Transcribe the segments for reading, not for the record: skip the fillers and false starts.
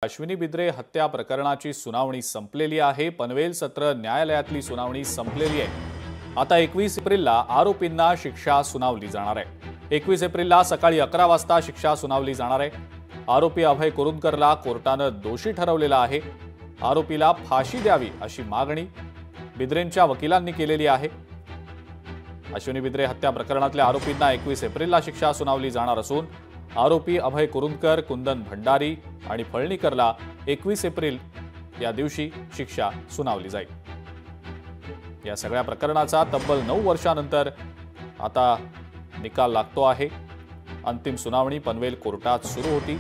अश्विनी बिद्रे हत्या प्रकरणाची सुनावणी संपलेली आहे। पनवेल सत्र न्यायालयातली सुनावणी संपलेली आहे। आता 21 एप्रिलला आरोपींना शिक्षा सुनावली जाणार आहे। 21 एप्रिलला सकाळी 11 वाजता शिक्षा सुनावली जाणार आहे। आरोपी अभय कुरुंदकरला कोर्टानं दोषी ठरवलेला आहे। आरोपीला फाशी द्यावी अशी मागणी बिद्रेंच्या वकिलांनी केलेली आहे। अश्विनी बिद्रे हत्या प्रकरणातल्या आरोपींना 21 एप्रिलला शिक्षा सुनावली जाणार असून आरोपी अभय कुरुंदकर, कुंदन भंडारी आणि फळणीकरला 21 एप्रिल या दिवशी शिक्षा सुनावली जाईल। या सगळ्या प्रकरणाचा तब्बल 9 वर्षांनंतर आता निकाल लागतो आहे। अंतिम सुनावणी पनवेल कोर्टात सुरू होती।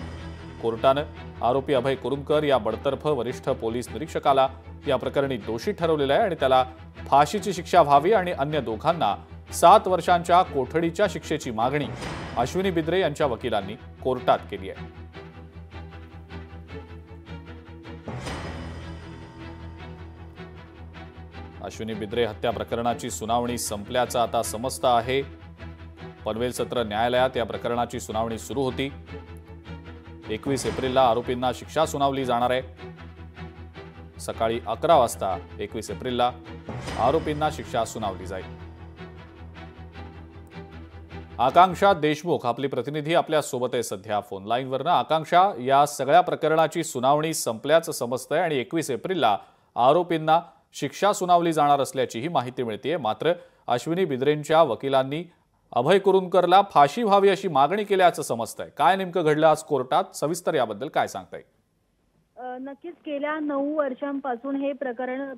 कोर्टाने आरोपी अभय कुरुंदकर या बडतर्फ वरिष्ठ पोलीस निरीक्षकाला या प्रकरणी दोषी ठरवलेला आहे आणि त्याला फाशीची शिक्षा व्हावी आणि अन्य दोघांना 7 वर्षांच्या कोठडीच्या शिक्षेची मागणी अश्विनी बिद्रे यांच्या वकिलांनी कोर्टात केली आहे। अश्विनी बिद्रे हत्या प्रकरणाची सुनावणी संपल्याचं आता समजतं आहे। पनवेल सत्र न्यायालयात या प्रकरणाची सुनावणी सुरू होती। 21 एप्रिलला आरोपींना शिक्षा सुनावली जाणार आहे। सकाळी 11 वाजता 21 एप्रिलला आरोपींना शिक्षा सुनावली जाईल। आकांक्षा देशमुख आपली प्रतिनिधी आपल्या सोबत आहे सध्या फोन लाईनवरनं। आकांक्षा, या सगळ्या प्रकरणाची सुनावणी संपल्याचं समजतंय आणि 21 एप्रिलला आरोपींना शिक्षा सुनावली जाणार असल्याचीही माहिती मिळतेय। मात्र अश्विनी बिद्रेंच्या वकिलांनी अभय कुरुंदकरला फाशी व्हावी अशी मागणी केल्याचं समजतंय। काय नेमकं घडलं आज कोर्टात, सविस्तर याबद्दल काय सांगताय? नक्कीच गेल्या 9 वर्षांपासून हे प्रकरण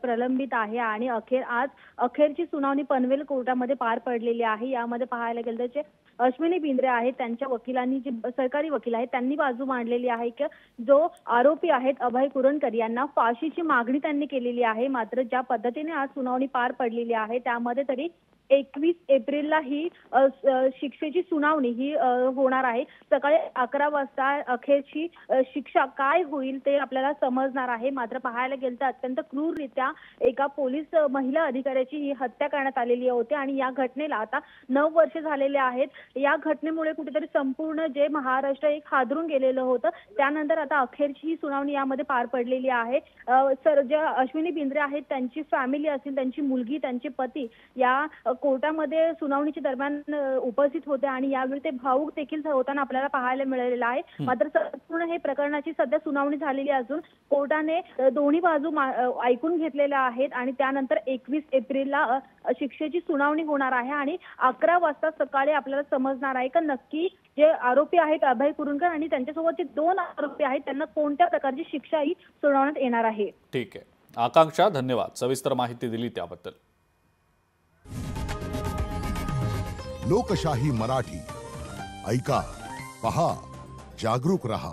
प्रलंबित आहे आणि आज अखेरची सुनावणी पनवेल कोर्टामध्ये पार पडलेली आहे। यामध्ये पाहायला गेलं तर अश्विनी बिद्रे आहेत त्यांच्या वकिलांनी, जे सरकारी वकील आहेत, त्यांनी बाजू मांडलेली आहे की जो आरोपी आहेत अभय कुरुंदकर यांना फाशीची मागणी त्यांनी केलेली आहे। मात्र ज्या पद्धतीने आज सुनावणी पार पडलेली आहे त्यामध्ये तरी 21 एप्रिलला ही शिक्षेची सुनावणी ही होणार आहे। सकाळी 11 वाजता अखेरची शिक्षा काय होईल ते आपल्याला समजणार आहे। मात्र पाहायला गेलं तर अत्यंत क्रूररित्या एका पोलीस महिला अधिकाऱ्याची ही हत्या करण्यात आलेली होती आणि या घटनेला आता 9 वर्ष झालेले आहेत। या घटनेमुळे कुठेतरी संपूर्ण जे महाराष्ट्र एक हादरून गेलेलं होतं, त्यानंतर आता अखेरची ही सुनावणी यामध्ये पार पडलेली आहे। ज्या अश्विनी बिद्रे आहेत त्यांची फॅमिली असेल, त्यांची मुलगी, त्यांचे पती या कोर्टामध्ये सुनावणीच्या दरम्यान उपस्थित होते आणि यावेळी ते भाऊक देखील होताना आपल्याला पाहायला मिळालेलं आहे। मात्र संपूर्ण हे प्रकरणाची सध्या सुनावणी झालेली असून कोर्टाने दोन्ही बाजू ऐकून घेतलेल्या आहेत आणि त्यानंतर 21 एप्रिलला शिक्षेची सुनावणी होणार आहे आणि 11 वाजता सकाळी आपल्याला समजणार आहे की नक्की जे आरोपी आहेत अभय कुरुंदकर आणि त्यांच्यासोबत जे 2 आरोपी आहेत त्यांना कोणत्या प्रकारची शिक्षा ही सुनावण्यात येणार आहे। ठीक आहे आकांक्षा, धन्यवाद सविस्तर माहिती दिली त्याबद्दल। लोकशाही मराठी ऐका, पहा, जागरूक रहा।